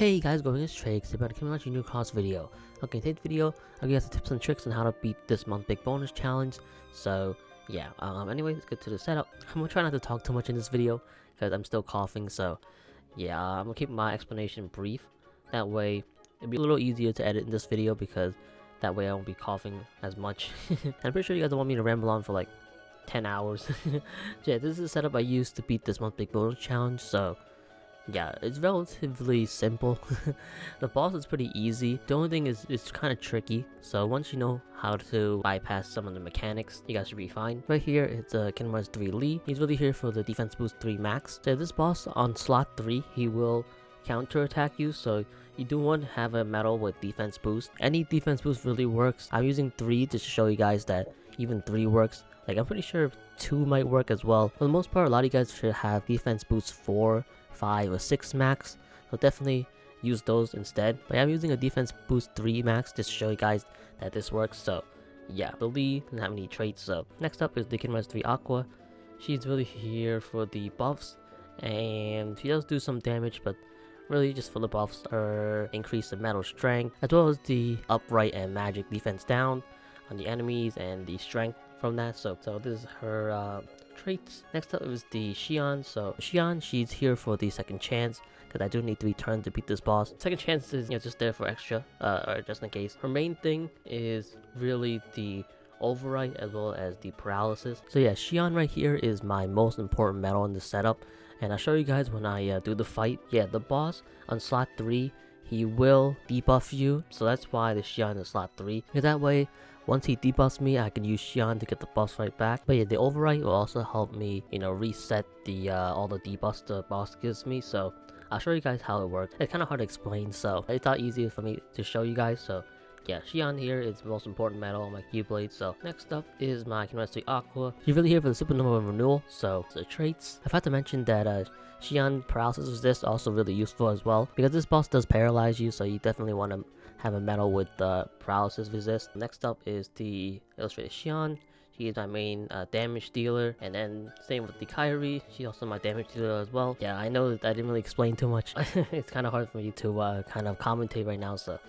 Hey guys, it's Trieyx, about to come out your new cross video. Okay, today's video, I'll give you guys the tips and tricks on how to beat this month's big bonus challenge. So yeah, anyway, let's get to the setup. I'm gonna try not to talk too much in this video because I'm still coughing. So yeah, I'm gonna keep my explanation brief. That way, it'll be a little easier to edit in this video because that way I won't be coughing as much. I'm pretty sure you guys don't want me to ramble on for like 10 hours. Yeah, this is the setup I used to beat this month's big bonus challenge. So yeah, it's relatively simple. The boss is pretty easy. The only thing is it's kind of tricky. So once you know how to bypass some of the mechanics, you guys should be fine. Right here, it's Kingmar's 3 Lee. He's really here for the defense boost 3 max. So this boss on slot 3, he will counter attack you. So you do want to have a medal with defense boost. Any defense boost really works. I'm using 3 to show you guys that even 3 works. Like I'm pretty sure 2 might work as well. For the most part, a lot of you guys should have defense boost 4, 5, or 6 max, so definitely use those instead. But I'm using a defense boost 3 max just to show you guys that this works. So yeah, the Lee doesn't have any traits. So next up is the Kingmar's 3 Aqua. She's really here for the buffs, and she does do some damage, but really just for the buffs or increase the metal strength, as well as the upright and magic defense down on the enemies and the strength from that. So this is her traits. Next up is the Xian. So Xian, she's here for the second chance because I do need 3 turns to beat this boss. Second chance is just there for extra or just in case. Her main thing is really the override as well as the paralysis. So yeah, Xian right here is my most important medal in the setup, and I'll show you guys when I do the fight. Yeah, the boss on slot 3, he will debuff you, so that's why the Xian is slot 3. Because that way, once he debuffs me, I can use Xian to get the boss fight back. But yeah, the override will also help me, reset the all the debuffs the boss gives me. So I'll show you guys how it works. It's kind of hard to explain, so it's not easy for me to show you guys. So yeah, Xian here is the most important medal on my Keyblade. So next up is my Kingmar's 3 Aqua. She's really here for the Supernova Renewal. So the traits, I forgot to mention that Xian paralysis resist also really useful as well, because this boss does paralyze you, so you definitely want to have a medal with paralysis resist. Next up is the Illustrated Xian. She is my main damage dealer, and then same with the Kairi. She's also my damage dealer as well. Yeah, I know that I didn't really explain too much. It's kind of hard for me to kind of commentate right now, so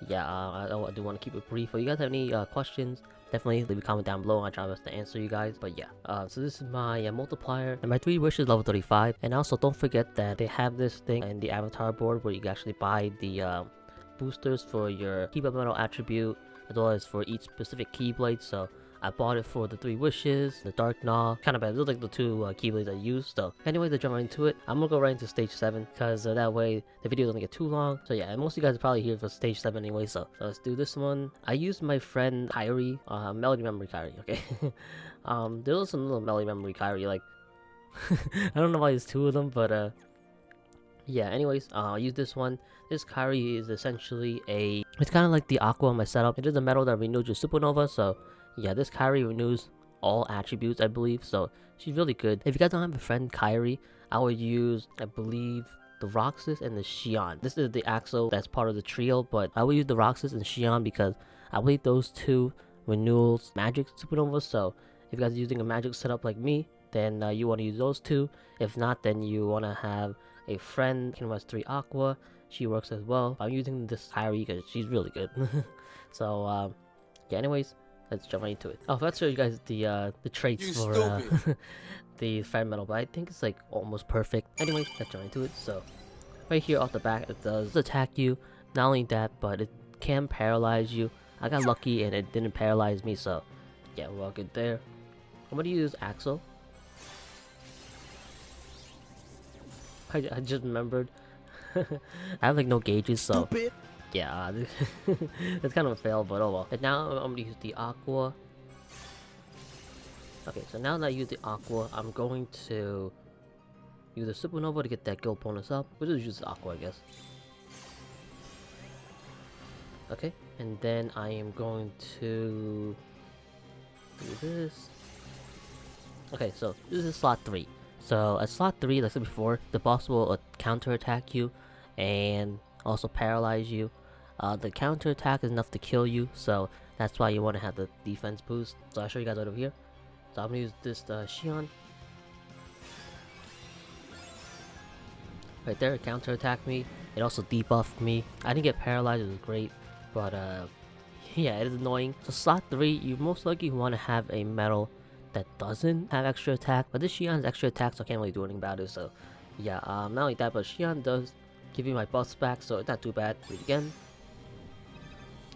yeah, I do want to keep it brief. If you guys have any questions, definitely leave a comment down below. I'll try my best to answer you guys. But yeah, so this is my multiplier, and my 3 wishes level 35. And also don't forget that they have this thing in the avatar board where you can actually buy the boosters for your Keyblade medal attribute, as well as for each specific Keyblade. So I bought it for the 3 wishes, the Dark Gnaw, kind of bad. Those are like the 2 Keyblades I used. So anyway, to jump right into it, I'm gonna go right into stage 7 because that way the video doesn't get too long. So yeah, and most of you guys are probably here for stage 7 anyway. So let's do this one. I used my friend Kairi, Melody Memory Kairi. Okay, there's some little Melody Memory Kairi. Like I don't know why there's 2 of them, but yeah, anyways, I'll use this one. This Kairi is essentially it's kind of like the Aqua on my setup. It is a medal that renews your Supernova. So yeah, this Kairi renews all attributes, I believe. So she's really good. If you guys don't have a friend Kairi, I would use, I believe, the Roxas and the Xian. This is the Axo that's part of the trio, but I would use the Roxas and Xian because I believe those 2 renewals magic Supernova. So if you guys are using a magic setup like me, then you want to use those 2. If not, then you want to have a friend, Kingmar's 3 Aqua. She works as well. I'm using this Kairi because she's really good. So yeah, anyways, let's jump right into it. Oh, let's show you guys the traits for the fire metal, but I think it's like almost perfect. Anyways, let's jump into it. So right here off the back, it does attack you. Not only that, but it can paralyze you. I got lucky and it didn't paralyze me, so yeah, we're all good there. I'm gonna use Axel. I just remembered I have like no gauges, so stupid. Yeah, it's kind of a fail, but oh well. And now I'm gonna use the Aqua. Okay, so now that I use the Aqua, I'm going to use the Supernova to get that guild bonus up. We'll just use the Aqua, I guess. Okay, and then I am going to do this. Okay, so this is slot 3. So at slot 3, like I said before, the boss will counter attack you and also paralyze you. The counter attack is enough to kill you, so that's why you want to have the defense boost. So I'll show you guys right over here. So I'm gonna use this Xian. Right there, it counter-attacked me. It also debuffed me. I didn't get paralyzed, it was great. But yeah, it is annoying. So slot 3, you most likely want to have a metal that doesn't have extra attack. But this Xian's extra attack, so I can't really do anything about it. So yeah, not only that, but Xian does give me my buffs back, so it's not too bad. Do it again.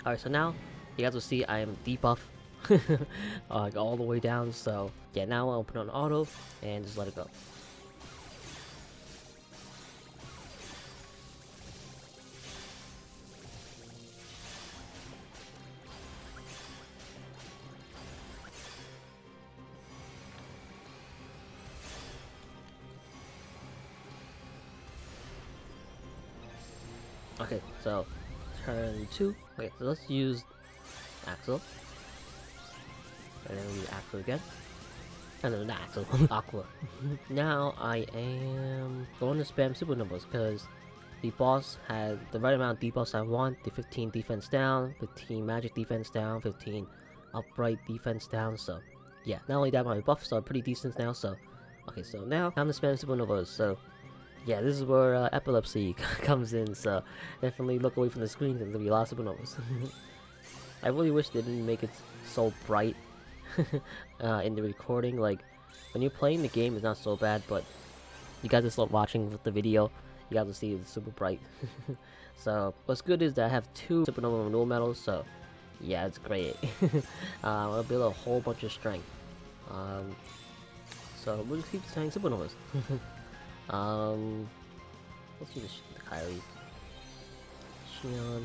Alright, so now you guys will see I am debuff like all the way down. So yeah, now I'll put on auto and just let it go. Okay, so turn 2. Okay, so let's use Axel. And then we use Axel again. And then not Axel, Aqua. Now I am going to spam supernovas because the boss had the right amount of debuffs I want. The 15 defense down, 15 magic defense down, 15 upright defense down. So yeah, not only that, my buffs are pretty decent now. So okay, so now I'm to spam supernovas. So yeah, this is where epilepsy comes in, so definitely look away from the screen because there'll be a lot of supernovas. I really wish they didn't make it so bright in the recording. Like, when you're playing the game, it's not so bad, but you guys just start watching the video, you guys will see it's super bright. So, what's good is that I have 2 supernova renewal medals, so yeah, it's great. I'll build a whole bunch of strength. So, we'll just keep saying supernovas. Let's do the Kyrie. Xian.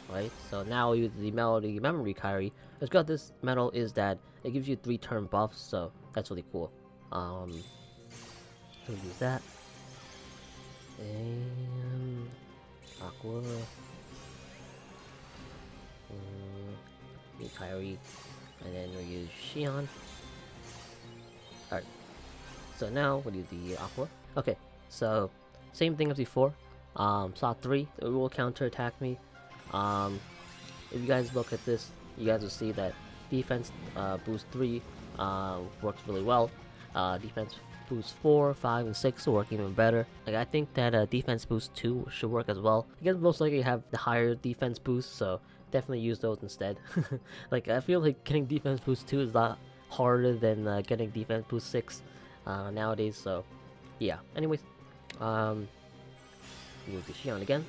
Right, so now we use the memory Kyrie. What's good this medal is that it gives you 3 turn buffs, so that's really cool. We'll use that. And Aqua. Use Kyrie. And then we'll use Xian. Alright. So now we'll use the Aqua. Okay, so same thing as before. Slot 3, it will counter attack me. If you guys look at this, you guys will see that defense boost 3 works really well. Defense boost 4, 5, and 6 will work even better. Like, I think that defense boost 2 should work as well. You guys most likely have the higher defense boost, so definitely use those instead. Like, I feel like getting defense boost 2 is a lot harder than getting defense boost 6 nowadays, so yeah. Anyways, use the Xian again.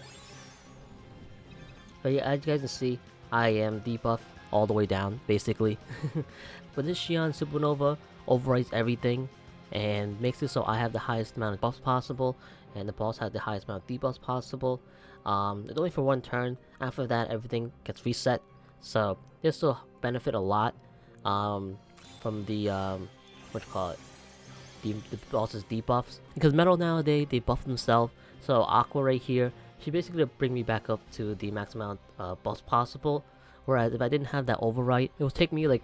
But yeah, as you guys can see, I am debuff all the way down, basically. But this Xian Supernova overwrites everything and makes it so I have the highest amount of buffs possible, and the boss has the highest amount of debuffs possible. It's only for 1 turn. After that, everything gets reset. So this will benefit a lot from the what you call it, the boss's debuffs, because Metal nowadays they buff themselves. So Aqua right here, she basically bring me back up to the maximum amount buffs possible. Whereas if I didn't have that overwrite, it would take me like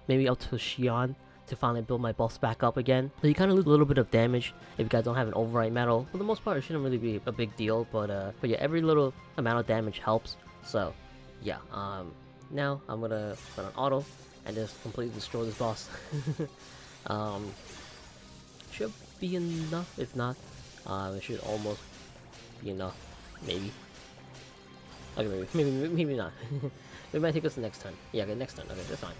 maybe up to Xian to finally build my buffs back up again. So you kind of lose a little bit of damage if you guys don't have an overwrite metal. For the most part, it shouldn't really be a big deal, but yeah, every little amount of damage helps. So yeah, now I'm gonna put on auto and just completely destroy this boss. Should be enough. If not, it should almost be enough. Maybe. Okay, maybe not. It might take us the next turn. Yeah, okay, next turn. Okay, that's fine.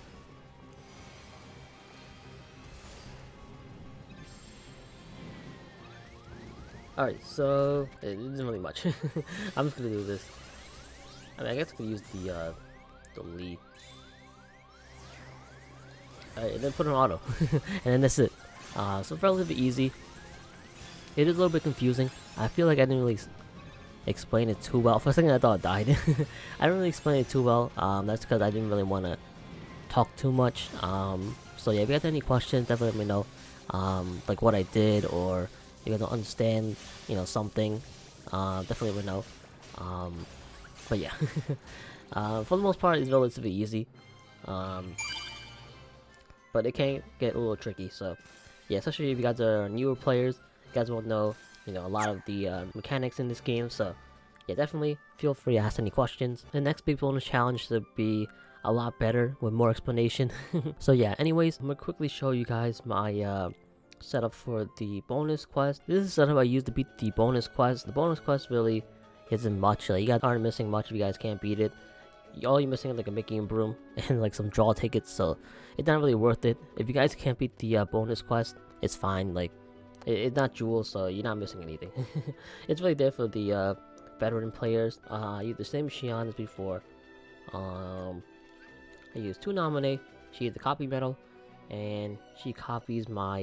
Alright, so it isn't really much. I'm just gonna do this. I mean, I guess I could use the lead. Alright, and then put on auto. And then that's it. So relatively easy. It is a little bit confusing. I feel like I didn't really explain it too well. For a second I thought it died. I didn't really explain it too well. That's because I didn't really want to talk too much. So yeah, if you guys have any questions, definitely let me know. Like what I did, or if you guys don't understand, you know, something, definitely let me know. But yeah, for the most part, it's relatively easy. But it can get a little tricky. So yeah, especially if you guys are newer players, you guys won't know, you know, a lot of the mechanics in this game. So yeah, definitely feel free to ask any questions. The next big bonus challenge should be a lot better with more explanation. So yeah, anyways, I'm gonna quickly show you guys my setup for the bonus quest. This is the setup I use to beat the bonus quest. The bonus quest really isn't much. You guys aren't missing much if you guys can't beat it. All you're missing is like a Mickey and Broom and like some draw tickets, so it's not really worth it. If you guys can't beat the bonus quest, it's fine. Like it's not jewels, so you're not missing anything. It's really there for the veteran players. I use the same Xian as before. I use 2 nominate. She has the copy medal, and she copies my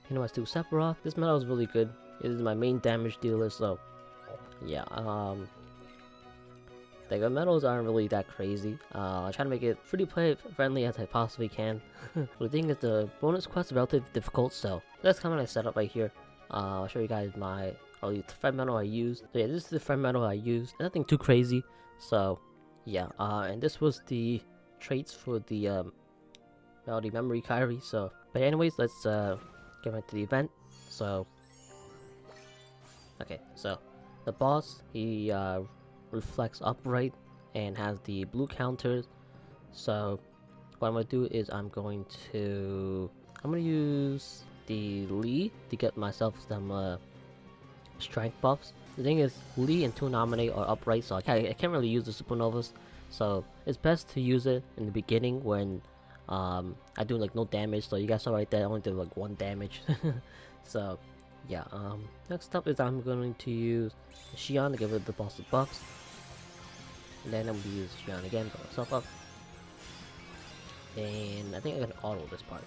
my 2 Sephiroth. This medal is really good. It is my main damage dealer, so yeah. The medals aren't really that crazy. I try to make it pretty play friendly as I possibly can. But the thing is, the bonus quest is relatively difficult, so that's kind of my setup right here. I'll show you guys the friend medal I used. So yeah, this is the friend medal I used. Nothing too crazy. So yeah, and this was the traits for the Melody Memory Kyrie. So, but anyways, let's get right to the event. So okay, so the boss, he reflects upright and has the blue counters. So what I'm gonna do is I'm gonna use the Lee to get myself some strength buffs. The thing is, Lee and 2 nominate are upright, so I can't really use the supernovas. So it's best to use it in the beginning when I do like no damage. So you guys saw right there, I only did like 1 damage. So yeah, next up is I'm going to use Xian to give it the boss of buffs. And then I'm going to use Xian again for myself up. And I think I'm going to auto this part.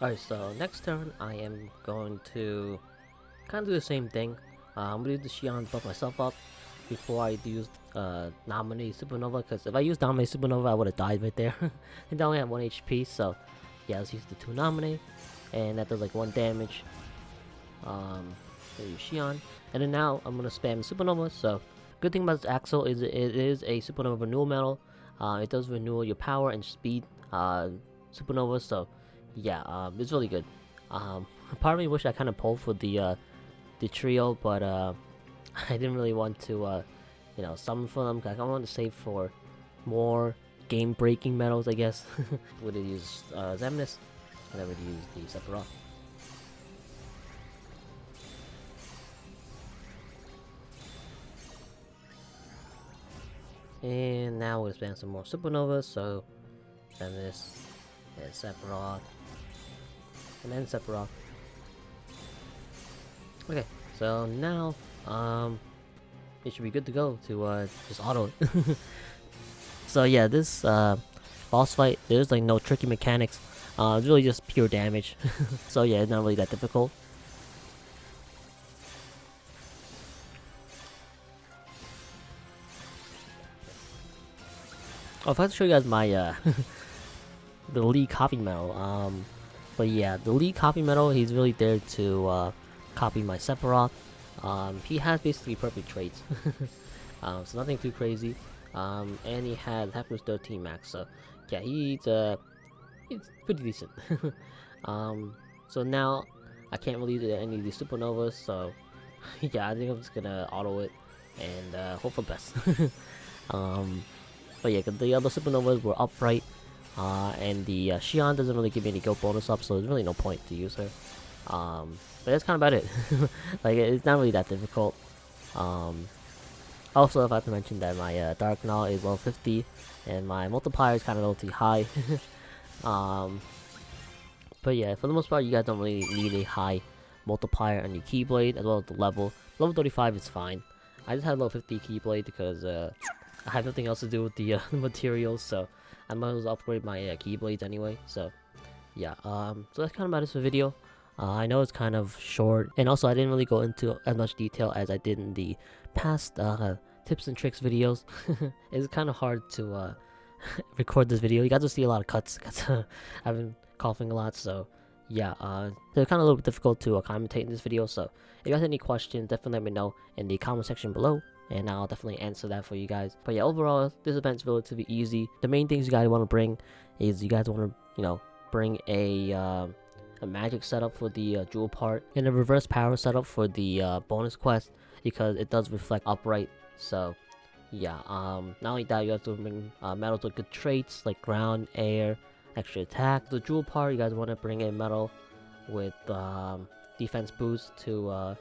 Alright, so next turn I am going to kind of do the same thing. I'm going to use the Xian buff myself up before I use Nominate Supernova, because if I use Nominate Supernova I would have died right there. And I only have 1 HP, so yeah, let's use the 2 Nominate, and that does like 1 damage. Use Xian, and then now I'm going to spam Supernova. So good thing about this Axle is it is a Supernova renewal medal. It does renew your power and speed Supernova, so yeah, it's really good. Part of me wish I kind of pulled for the trio, but I didn't really want to summon for them, because I wanted to save for more game breaking medals, I guess. Would have used Zemnis, and I would use the Sephiroth. And now we'll spam some more Supernovas, so Zemnis and Sephiroth. And then Sephiroth. Okay, so now it should be good to go to just auto it. So yeah, this boss fight, there's like no tricky mechanics. It's really just pure damage. So yeah, it's not really that difficult. Oh, if I have to show you guys my the Lee copy medal. But yeah, the Lee copy medal, he's really there to copy my Sephiroth. He has basically perfect traits. So nothing too crazy. And he has happiness 13 max, so yeah, he's pretty decent. So now I can't really do any of these supernovas, so yeah, I think I'm just gonna auto it and hope for best. But yeah, 'cause the other supernovas were upright, and the Xian doesn't really give me any guild bonus up, so there's really no point to use her. But that's kind of about it. Like, it's not really that difficult. Also, if I have to mention that my Dark Null is level 50, and my multiplier is kind of relatively high. But yeah, for the most part, you guys don't really need a high multiplier on your Keyblade, as well as the level. Level 35 is fine. I just had level 50 Keyblade because I have nothing else to do with the materials, so I might as well upgrade my Keyblades anyway. So yeah, so that's kind of about it for the video. I know it's kind of short, and also I didn't really go into as much detail as I did in the past tips and tricks videos. It's kind of hard to record this video. You guys will see a lot of cuts because I've been coughing a lot, so yeah, they're kind of a little bit difficult to commentate in this video. So if you guys have any questions, definitely let me know in the comment section below, and I'll definitely answer that for you guys. But yeah, overall, this event's relatively easy. The main things you guys want to bring is you guys want to, bring a magic setup for the jewel part, and a reverse power setup for the bonus quest, because it does reflect upright. So yeah, not only that, you have to bring medals with good traits like ground, air, extra attack. The jewel part, you guys want to bring a medal with defense boost to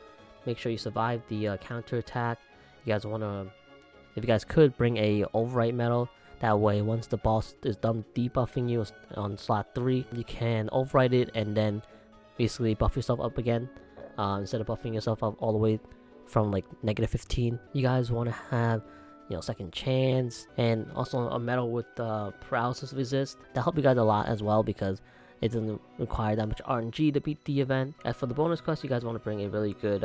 make sure you survive the counter attack. You guys want to, if you guys could, bring a overwrite medal. That way, once the boss is done debuffing you on slot 3, you can overwrite it and then basically buff yourself up again, instead of buffing yourself up all the way from like -15. You guys want to have, second chance, and also a medal with paralysis resist. That help you guys a lot as well, because it doesn't require that much RNG to beat the event. As for the bonus quest, you guys want to bring a really good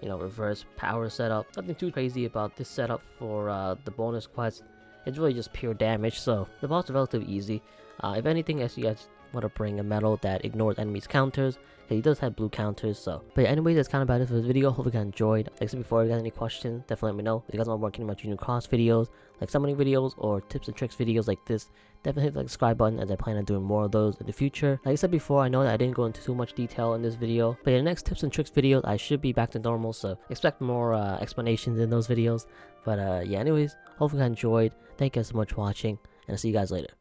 reverse power setup. Nothing too crazy about this setup for the bonus quest. It's really just pure damage, so the boss is relatively easy. If anything, as you guys want to bring a medal that ignores enemies' counters, he does have blue counters. So, but yeah, anyways, that's kind of about it for this video. Hope you guys enjoyed. Like I said before, if you guys have any questions, definitely let me know. If you guys want more Kingdom Hearts Junior Cross videos, like summoning videos or tips and tricks videos like this, definitely hit the subscribe button, as I plan on doing more of those in the future. Like I said before, I know that I didn't go into too much detail in this video, but in the next tips and tricks videos, I should be back to normal, so expect more explanations in those videos. But yeah, anyways, hope you guys enjoyed. Thank you guys so much for watching, and I'll see you guys later.